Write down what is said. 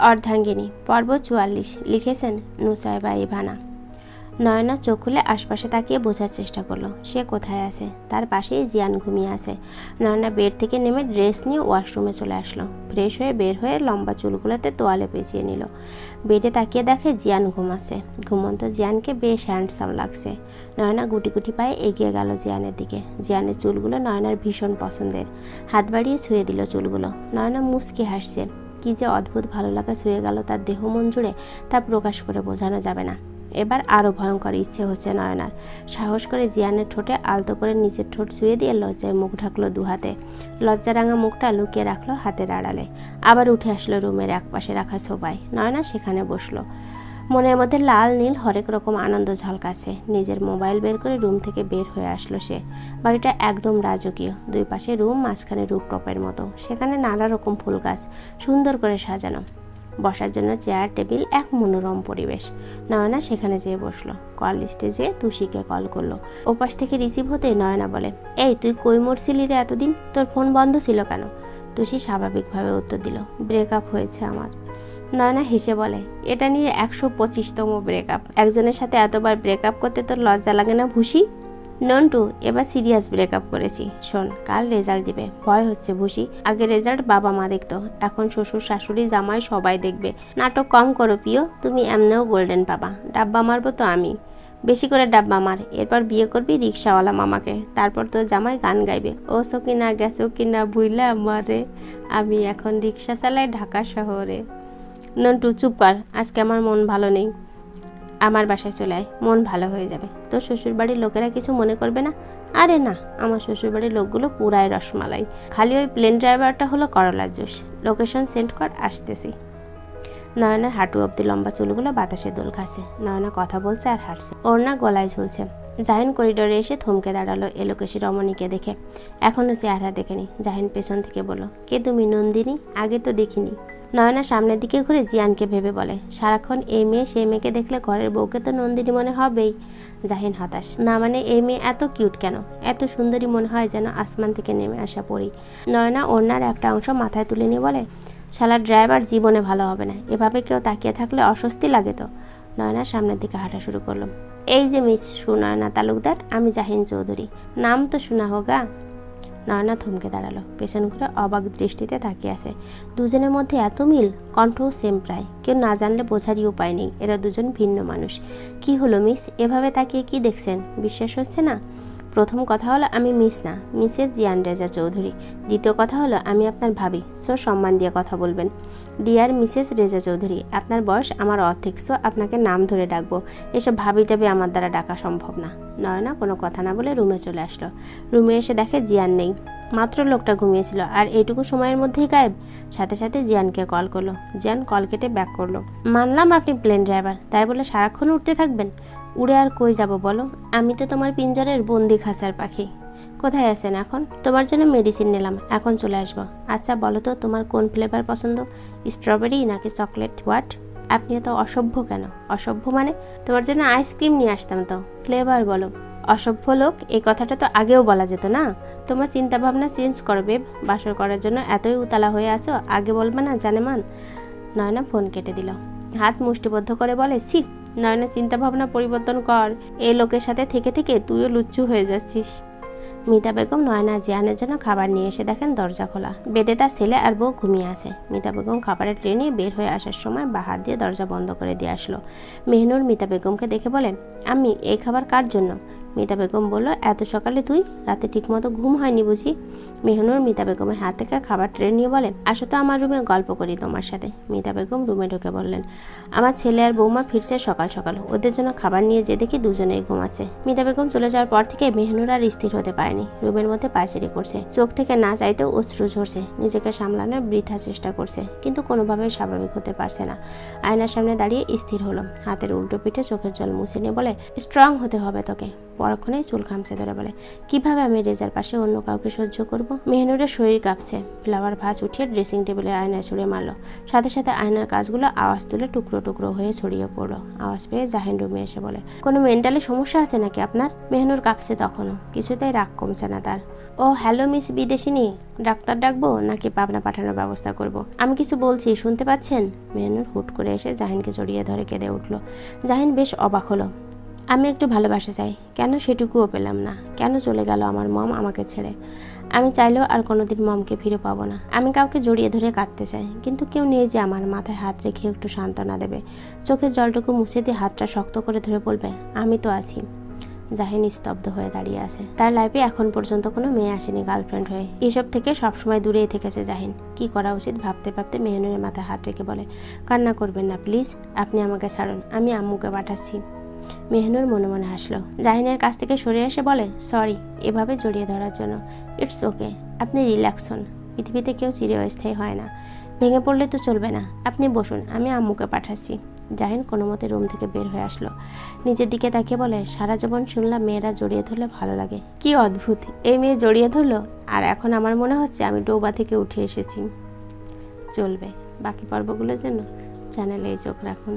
অর্ধাঙ্গিনী পর্ব ৪৪ লিখেছেন নুসাইবা ইভানা। নয়না চোখ খুলে আশপাশে তাকিয়ে বোঝার চেষ্টা করলো সে কোথায় আছে। তার পাশেই জিয়ান ঘুমিয়ে আছে। নয়না বেড থেকে নেমে ড্রেস নিয়ে ওয়াশরুমে চলে আসলো। ফ্রেশ হয়ে বের হয়ে লম্বা চুলগুলোতে তোয়ালে পেঁচিয়ে নিল। বেডে তাকিয়ে দেখে জিয়ান ঘুমাচ্ছে। ঘুমন্ত জিয়ানকে বেশ হ্যান্ডসাম লাগছে। নয়না গুটি গুটি পায়ে এগিয়ে গেল জিয়ানের দিকে। জিয়ানের চুলগুলো নয়নার ভীষণ পছন্দের। হাত বাড়িয়ে ছুঁয়ে দিল চুলগুলো। নয়না মুচকি হাসছে। কি যে অদ্ভুত ভালো লাগা ছুঁয়ে গেল তার দেহ মন জুড়ে, তা প্রকাশ করে বোঝানো যাবে না। এবার আরও ভয়ঙ্কর ইচ্ছে হচ্ছে নয়নার। সাহস করে জিয়ানের ঠোঁটে আলতো করে নিচের ঠোঁট ছুঁয়ে দিয়ে লজ্জায় মুখ ঢাকলো দুহাতে। লজ্জারাঙা মুখটা লুকিয়ে রাখলো হাতের আড়ালে। আবার উঠে আসলো রুমের একপাশে রাখা সোফায়। নয়না সেখানে বসলো। মনের মধ্যে লাল নীল হরেক রকম আনন্দ ঝলকাছে। নিজের মোবাইল বের করে রুম থেকে বের হয়ে আসলো সে। বাড়িটা একদম রাজকীয়। দুই পাশে রুম, মাঝখানে রুপটপের মতো। সেখানে নানা রকম ফুল গাছ সুন্দর করে সাজানো। বসার জন্য চেয়ার টেবিল, এক মনোরম পরিবেশ। নয়না সেখানে যেয়ে বসলো। কল লিস্টে যেয়ে তুষিকে কল করলো। ওপাশ থেকে রিসিভ হতেই নয়না বলে, এই তুই কই মরছিলি রে এতদিন? তোর ফোন বন্ধ ছিল কেন? তুষি স্বাভাবিকভাবে উত্তর দিল, ব্রেকআপ হয়েছে আমার। নয়না হেসে বলে, এটা নিয়ে 125তম ব্রেকআপ। একজনের সাথে এতবার ব্রেকআপ করতে তোর লজ্জা লাগে না ভুসি? নন্টু, এবার সিরিয়াস ব্রেকআপ করেছি। শোন, কাল রেজাল্ট দিবে। ভয় হচ্ছে ভুসি। আগে রেজাল্ট বাবা মা দেখতো, এখন শ্বশুর শাশুড়ি জামাই সবাই দেখবে। নাটক কম করো প্রিয়, তুমি এমনেও গোল্ডেন পাবা। ডাব্বা মারবো তো আমি, বেশি করে ডাব্বা মার। এরপর বিয়ে করবি রিক্সাওয়ালা মামাকে। তারপর তো জামাই গান গাইবে, ও সকিনা গেছো কিনা ভুইলা আমারে, আমি এখন রিক্সা চালাই ঢাকা শহরে। নন্টু চুপ কর, আজকে আমার মন ভালো নেই। আমার বাসায় চলে আয়, মন ভালো হয়ে যাবে। তোর শ্বশুরবাড়ির লোকেরা কিছু মনে করবে না? আরে না, আমার শ্বশুরবাড়ির লোকগুলো পুরাই রসমালাই। খালি ওই প্লেন ড্রাইভারটা হলো করলার জুস। লোকেশন সেন্ড কর, আসতেছি। নয়নার হাঁটু অব্দি লম্বা চুলগুলো বাতাসে দোল খাচ্ছে। নয়না কথা বলছে আর হাঁটছে, ওড়না গলায় ঝুলছে। জাহিন করিডোরে এসে থমকে দাঁড়ালো এলোকেশী রমণীকে দেখে। এখনও চেহারা দেখেনি। জাহিন পেছন থেকে বলল, কে তুমি? নন্দিনী? আগে তো দেখিনি। নয়না সামনের দিকে ঘুরে জিয়ানকে ভেবে বলে, সারাক্ষণ এই মেয়ে সেই মেয়েকে দেখলে ঘরের বউকে তো নন্দিনী মনে হবেই। জাহিন হতাশ, না মানে এই মেয়ে এত কিউট কেন? এত সুন্দরী মনে হয় যেন আসমান থেকে নেমে আসা পড়ি। নয়না ওড়নার একটা অংশ মাথায় তুলে নিয়ে বলে, শালা ড্রাইভার জীবনে ভালো হবে না। এভাবে কেউ তাকিয়ে থাকলে অস্বস্তি লাগে তো। নয়না সামনের দিকে হাঁটা শুরু করলো। এই যে মিস সুনয়না তালুকদার, আমি জাহিন চৌধুরী। নাম তো শোনা হোগা। নয়না থমকে দাঁড়ালো, পেছন ঘুরে অবাক দৃষ্টিতে তাকিয়ে আছে। দুজনের মধ্যে এত মিল, কণ্ঠও সেম প্রায়। কেউ না জানলে বোঝারই উপায় নেই এরা দুজন ভিন্ন মানুষ। কি হলো মিস, এভাবে তাকিয়ে কি দেখছেন? বিশ্বাস হচ্ছে না? প্রথম কথা হলো আমি মিস না, মিসেস জিয়ান রেজা চৌধুরী। দ্বিতীয় কথা হলো আমি আপনার ভাবি, সো সম্মান দিয়ে কথা বলবেন। ডিয়ার মিসেস রেজা চৌধুরী, আপনার বয়স আমার অর্ধেক, সো আপনাকে নাম ধরে ডাকবো। এসব ভাবি টাবি আমার দ্বারা ডাকা সম্ভব না। নয়না কোনো কথা না বলে রুমে চলে আসলো। রুমে এসে দেখে জিয়ান নেই। মাত্র লোকটা ঘুমিয়েছিল আর এইটুকু সময়ের মধ্যেই গায়েব। সাথে সাথে জিয়ানকে কল করলো। জিয়ান কল কেটে ব্যাক করলো। মানলাম আপনি প্লেন ড্রাইভার, তাই বলে সারাক্ষণ উঠতে থাকবেন? উড়ে আর কই যাব বলো? আমি তো তোমার পিঞ্জরের বন্দি খাঁচার পাখি। কোথায় আছেন এখন? তোমার জন্য মেডিসিন নিলাম, এখন চলে আসবো। আচ্ছা বলো তো, তোমার কোন ফ্লেভার পছন্দ? স্ট্রবেরি নাকি চকলেট? হোয়াট? আপনি এত অসভ্য কেন? অসভ্য মানে? তোমার জন্য আইসক্রিম নিয়ে আসতাম তো। ফ্লেভার বলো। অসভ্য লোক, এই কথাটা তো আগেও বলা যেত না? তোমার চিন্তা ভাবনা চেঞ্জ করো বেব। বাসর করার জন্য এতই উতালা হয়ে আছো, আগে বলবে না জানেমান? নয়না ফোন কেটে দিল। হাত মুষ্টিবদ্ধ করে বলে, ছি। নয়না চিন্তা ভাবনা পরিবর্তন কর। এই লোকের সাথে থেকে থেকে তুইও লুচ্চু হয়ে যাচ্ছিস। মিতা বেগম নয়না জিয়ানের জন্য খাবার নিয়ে এসে দেখেন দরজা খোলা। বেডে তার ছেলে আর বউ ঘুমিয়ে আছে। মিতা বেগম খাবারের ট্রে নিয়ে বের হয়ে আসার সময় বা হাত দিয়ে দরজা বন্ধ করে দিয়ে আসলো। মেহনুর মিতা বেগমকে দেখে বলে, আমি এই খাবার কার জন্য? মিতা বেগম বলল, এত সকালে তুই? রাতে ঠিকমতো ঘুম হয়নি বুঝি? মেহনুর মিতা বেগমের হাত থেকে খাবার ট্রে নিয়ে বলে, আসো তো আমার রুমে গল্প করি তোমার সাথে। মিতা বেগম রুমে ঢুকে বললেন, আমার ছেলে আর বৌমা ফিরছে সকাল সকাল, ওদের জন্য খাবার নিয়ে যে দেখি দুজনেই ঘুমাচ্ছে। মিতা বেগম চলে যাওয়ার পর থেকে মেহনুর আর স্থির হতে পারেনি। রুমের মধ্যে পায়চারি করছে, চোখ থেকে না চাইতেও অশ্রু ঝরছে। নিজেকে সামলানোর বৃথা চেষ্টা করছে, কিন্তু কোনোভাবেই স্বাভাবিক হতে পারছে না। আয়নার সামনে দাঁড়িয়ে স্থির হলো। হাতের উল্টো পিঠে চোখের জল মুছে নিয়ে বলে, স্ট্রং হতে হবে তোকে। পরক্ষণেই চুল খামচে ধরে বলে, কিভাবে আমি রেজার পাশে অন্য কাউকে সহ্য করব? মেহনুরের শরীর কাঁপছে। ফ্লাওয়ার ভাঁজ উঠিয়ে ড্রেসিং টেবিলে আয়নায় ছুঁড়ে মারলো। সাথে সাথে আয়নার কাজগুলো আওয়াজ তুলে টুকরো টুকরো হয়ে ছড়িয়ে পড়লো। আওয়াজ পেয়ে জাহিন রুমে এসে বলে, কোনো মেন্টালি সমস্যা আছে নাকি আপনার? মেহনুর কাঁপছে তখনও, কিছুতেই রাগ কমছে না তার। ও হ্যালো মিস বিদেশিনী, ডাক্তার ডাকবো নাকি পাবনা পাঠানোর ব্যবস্থা করব? আমি কিছু বলছি, শুনতে পাচ্ছেন? মেহনুর হুট করে এসে জাহিনকে জড়িয়ে ধরে কেঁদে উঠল। জাহিন বেশ অবাক হলো। আমি একটু ভালোবাসা চাই, কেন সেটুকুও পেলাম না? কেন চলে গেল আমার মম আমাকে ছেড়ে? আমি চাইলেও আর কোনোদিন মমকে ফিরে পাবো না। আমি কাউকে জড়িয়ে ধরে কাঁদতে চাই, কিন্তু কেউ নেই যে আমার মাথায় হাত রেখে একটু সান্ত্বনা দেবে, চোখের জলটুকু মুছে দিয়ে হাতটা শক্ত করে ধরে বলবে আমি তো আছি। জাহিন স্তব্ধ হয়ে দাঁড়িয়ে আছে। তার লাইফে এখন পর্যন্ত কোনো মেয়ে আসেনি গার্লফ্রেন্ড হয়ে। এসব থেকে সবসময় দূরেই থেকেছে জাহিন। কি করা উচিত ভাবতে ভাবতে মেহনুরের মাথায় হাত রেখে বলে, কান্না করবেন না প্লিজ, আপনি আমাকে ছাড়ুন, আমি আম্মুকে পাঠাচ্ছি। মেহনুর মনে মনে হাসলো। জাহিনের কাছ থেকে সরে এসে বলে, সরি এভাবে জড়িয়ে ধরার জন্য। ইটস ওকে, আপনি রিল্যাক্স হন। পৃথিবীতে কেউ চিরস্থায়ী হয় না। ভেঙে পড়লে তো চলবে না। আপনি বসুন, আমি আম্মুকে পাঠাচ্ছি। জাহিন কোনো মতে রুম থেকে বের হয়ে আসলো। নিজের দিকে তাকিয়ে বলে, সারা জীবন শুনলাম মেয়েরা জড়িয়ে ধরলে ভালো লাগে, কি অদ্ভুত, এই মেয়ে জড়িয়ে ধরলো আর এখন আমার মনে হচ্ছে আমি ডোবা থেকে উঠে এসেছি। চলবে, বাকি পর্বগুলোর জন্য চ্যানেলে চোখ রাখুন।